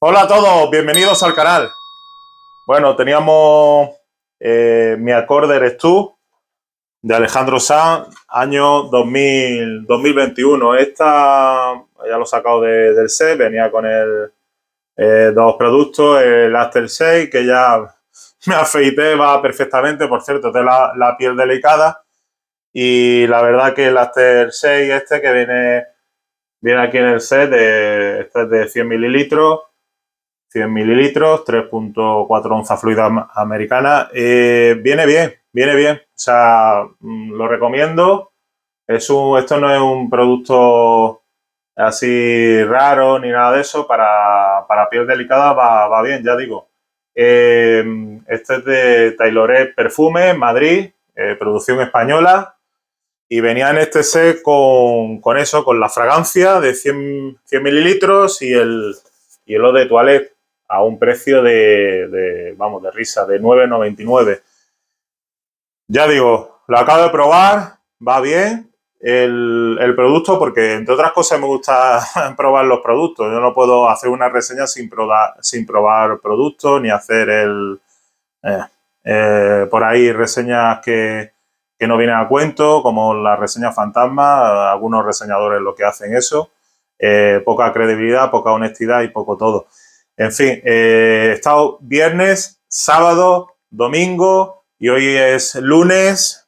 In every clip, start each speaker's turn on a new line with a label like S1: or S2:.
S1: Hola a todos, bienvenidos al canal. Bueno, teníamos Mi acorde eres tú, de Alejandro Sanz, año 2021. Esta ya lo he sacado del set, venía con dos productos, el After 6, que ya me afeité, va perfectamente, por cierto, tengo la piel delicada. Y la verdad que el After 6 que viene aquí en el set, este es de 100 mililitros. 100 mililitros, 3,4 onzas fluida americana. Viene bien, viene bien. O sea, lo recomiendo. Esto no es un producto así raro ni nada de eso. Para piel delicada va bien, ya digo. Este es de Tailoret Perfume, Madrid, producción española. Y venía en este set con eso, con la fragancia de 100 mililitros y el eau de toilette a un precio vamos, de risa, de 9,99. Ya digo, lo acabo de probar, va bien el producto, porque entre otras cosas me gusta probar los productos. Yo no puedo hacer una reseña sin probar productos, ni hacer eh, por ahí reseñas que no vienen a cuento, como la reseña fantasma. Algunos reseñadores lo que hacen eso. Poca credibilidad, poca honestidad y poco todo. En fin, he estado viernes, sábado, domingo y hoy es lunes,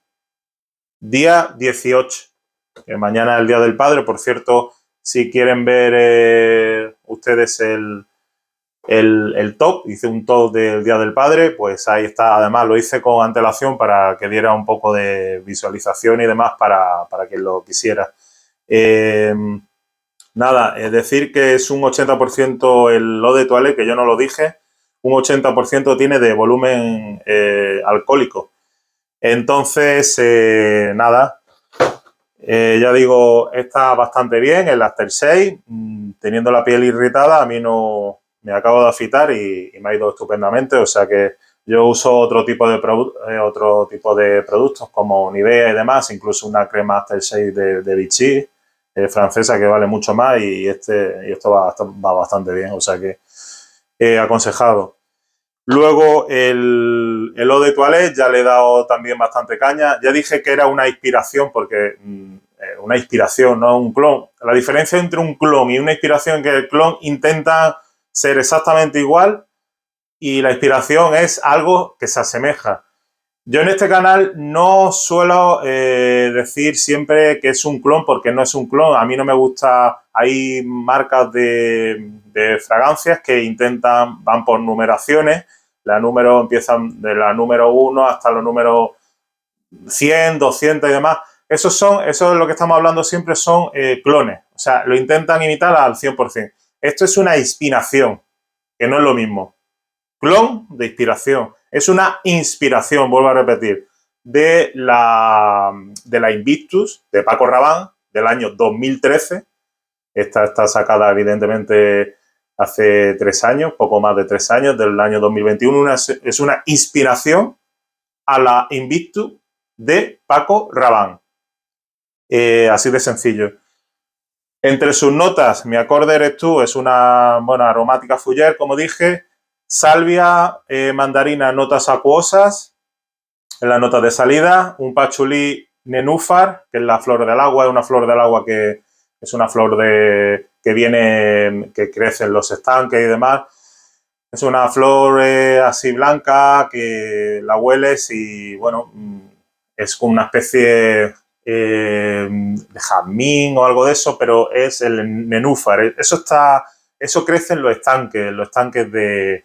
S1: día 18. Mañana es el Día del Padre. Por cierto, si quieren ver ustedes el top, hice un top del Día del Padre, pues ahí está. Además lo hice con antelación para que diera un poco de visualización y demás para quien lo quisiera. Nada, es decir que es un 80% el eau de toilette, que yo no lo dije, un 80% tiene de volumen alcohólico. Entonces, nada, ya digo, está bastante bien el After 6. Teniendo la piel irritada, a mí no me acabo de afitar y me ha ido estupendamente. O sea que yo uso otro tipo de productos como Nivea y demás, incluso una crema After 6 de Vichy, francesa, que vale mucho más, y esto va bastante bien. O sea que aconsejado. Luego el eau de toilette ya le he dado también bastante caña. Ya dije que era una inspiración, porque una inspiración, no un clon. La diferencia entre un clon y una inspiración es que el clon intenta ser exactamente igual y la inspiración es algo que se asemeja. Yo en este canal no suelo decir siempre que es un clon, porque no es un clon. A mí no me gusta. Hay marcas de fragancias que van por numeraciones. La número empiezan de la número 1 hasta los números 100, 200 y demás. Eso es lo que estamos hablando siempre, son clones. O sea, lo intentan imitar al 100%. Esto es una inspiración, que no es lo mismo. Clon de inspiración. Es una inspiración, vuelvo a repetir, de la Invictus de Paco Rabanne del año 2013. Esta está sacada evidentemente hace 3 años, poco más de 3 años, del año 2021. Es una inspiración a la Invictus de Paco Rabanne. Así de sencillo. Entre sus notas, mi acorde eres tú, es una aromática Fougère, como dije. Salvia, mandarina, notas acuosas en la nota de salida. Un pachulí nenúfar, que es la flor del agua. Es una flor del agua que es una flor que crece en los estanques y demás. Es una flor así blanca, que la hueles y, bueno, es como una especie de jazmín o algo de eso, pero es el nenúfar. Eso crece en los estanques de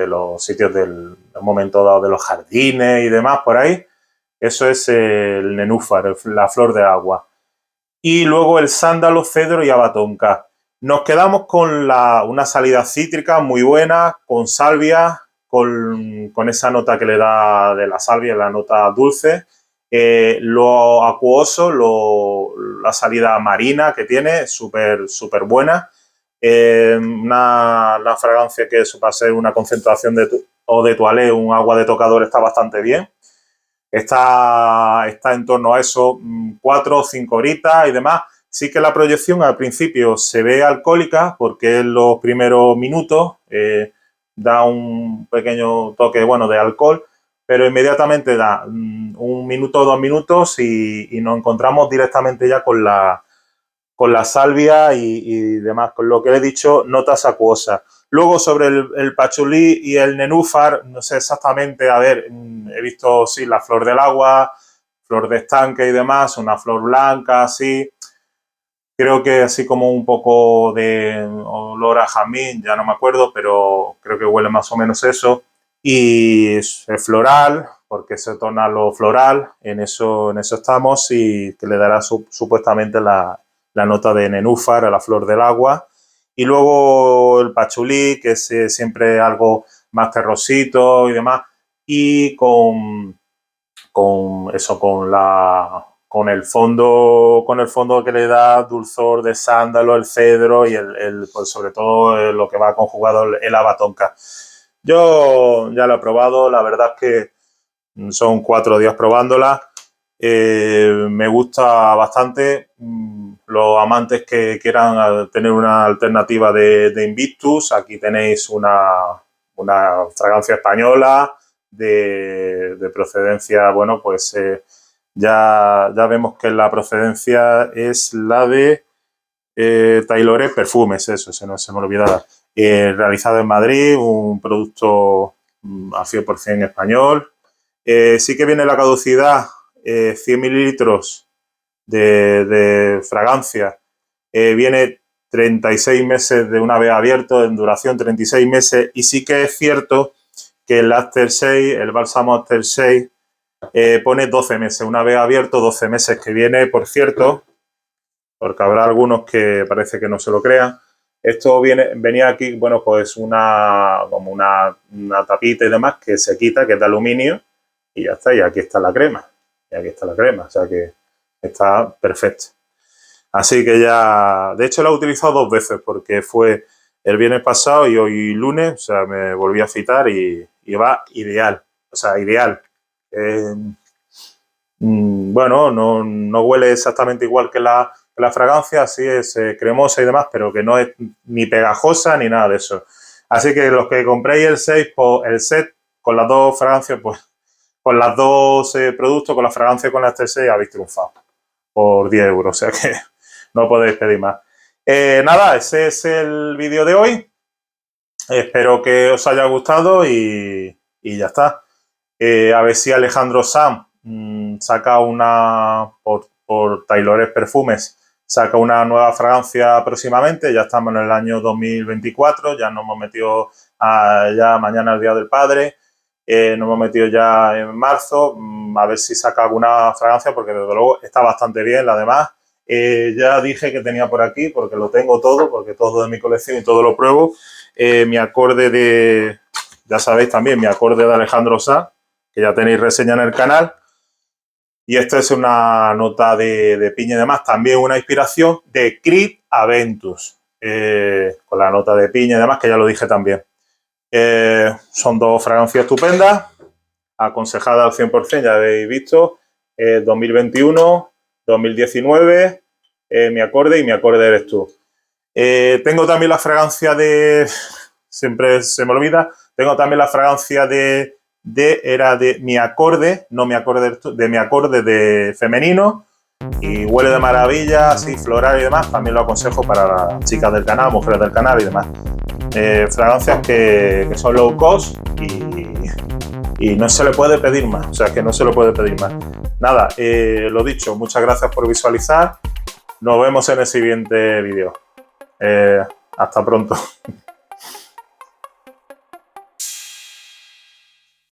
S1: los sitios del momento dado, de los jardines y demás por ahí. Eso es el nenúfar, la flor de agua. Y luego el sándalo, cedro y abatonca. Nos quedamos con una salida cítrica muy buena, con salvia, con esa nota que le da de la salvia, la nota dulce. Lo acuoso, la salida marina que tiene, súper buena. Una fragancia que eso, para ser una concentración o de toilette, un agua de tocador, está bastante bien. Está en torno a eso, 4 o 5 horitas y demás. Sí que la proyección al principio se ve alcohólica porque en los primeros minutos da un pequeño toque, bueno, de alcohol, pero inmediatamente da 1 minuto o 2 minutos y nos encontramos directamente ya con la salvia y demás. Con lo que le he dicho, notas acuosas. Luego sobre el pachulí y el nenúfar, no sé exactamente, a ver, he visto, sí, la flor del agua, flor de estanque y demás, una flor blanca, así. Creo que así como un poco de olor a jazmín, ya no me acuerdo, pero creo que huele más o menos eso. Y es floral, porque se torna lo floral, en eso estamos, y que le dará supuestamente la nota de nenúfar a la flor del agua. Y luego el pachulí, que es siempre algo más terrosito y demás, y con eso, con el fondo que le da dulzor de sándalo, el cedro y pues sobre todo lo que va conjugado, el abatonca. Yo ya lo he probado, la verdad es que son 4 días probándola. Me gusta bastante. Los amantes que quieran tener una alternativa de Invictus, aquí tenéis una fragancia española de procedencia, bueno, pues ya vemos que la procedencia es la de Taylor Perfumes, eso, se me olvidaba. Realizado en Madrid, un producto a 100% español. Sí que viene la caducidad, 100 mililitros de fragancia. Viene 36 meses de una vez abierto, en duración 36 meses. Y sí que es cierto que el After 6, el bálsamo After 6, pone 12 meses, una vez abierto, 12 meses, que viene, por cierto, porque habrá algunos que parece que no se lo crean. Esto venía aquí, bueno, pues como una tapita y demás que se quita, que es de aluminio, y ya está, y aquí está la crema. Y aquí está la crema, o sea que está perfecto. Así que ya, de hecho la he utilizado 2 veces, porque fue el viernes pasado y hoy lunes, o sea, me volví a citar y va ideal, o sea, ideal. Bueno, no huele exactamente igual que la fragancia, así es cremosa y demás, pero que no es ni pegajosa ni nada de eso. Así que los que compréis el 6, pues, el set con las 2 fragancias, pues con las 2 productos, con la fragancia y con la T6, habéis triunfado por 10 euros, o sea que no podéis pedir más. Nada, ese es el vídeo de hoy. Espero que os haya gustado y ya está. A ver si Alejandro Sanz saca por Taylor Perfumes, saca una nueva fragancia próximamente. Ya estamos en el año 2024, ya nos hemos metido ya mañana el Día del Padre, nos hemos metido ya en marzo, a ver si saca alguna fragancia, porque desde luego está bastante bien la demás. Ya dije que tenía por aquí, porque lo tengo todo, porque todo de mi colección y todo lo pruebo. Mi acorde ya sabéis también, mi acorde de Alejandro Sanz, que ya tenéis reseña en el canal. Y esta es una nota de piña y demás, también una inspiración de Creed Aventus, con la nota de piña y demás, que ya lo dije también. Son 2 fragancias estupendas, aconsejadas al 100%, ya habéis visto, 2021, 2019, mi acorde y mi acorde eres tú. Tengo también la fragancia siempre se me olvida, tengo también la fragancia era de mi acorde, no mi acorde, de mi acorde de femenino, y huele de maravilla, así floral y demás. También lo aconsejo para las chicas del canal, mujeres del canal y demás. Fragancias que son low cost y no se le puede pedir más, o sea que no se le puede pedir más. Nada, lo dicho, muchas gracias por visualizar. Nos vemos en el siguiente vídeo. Hasta pronto.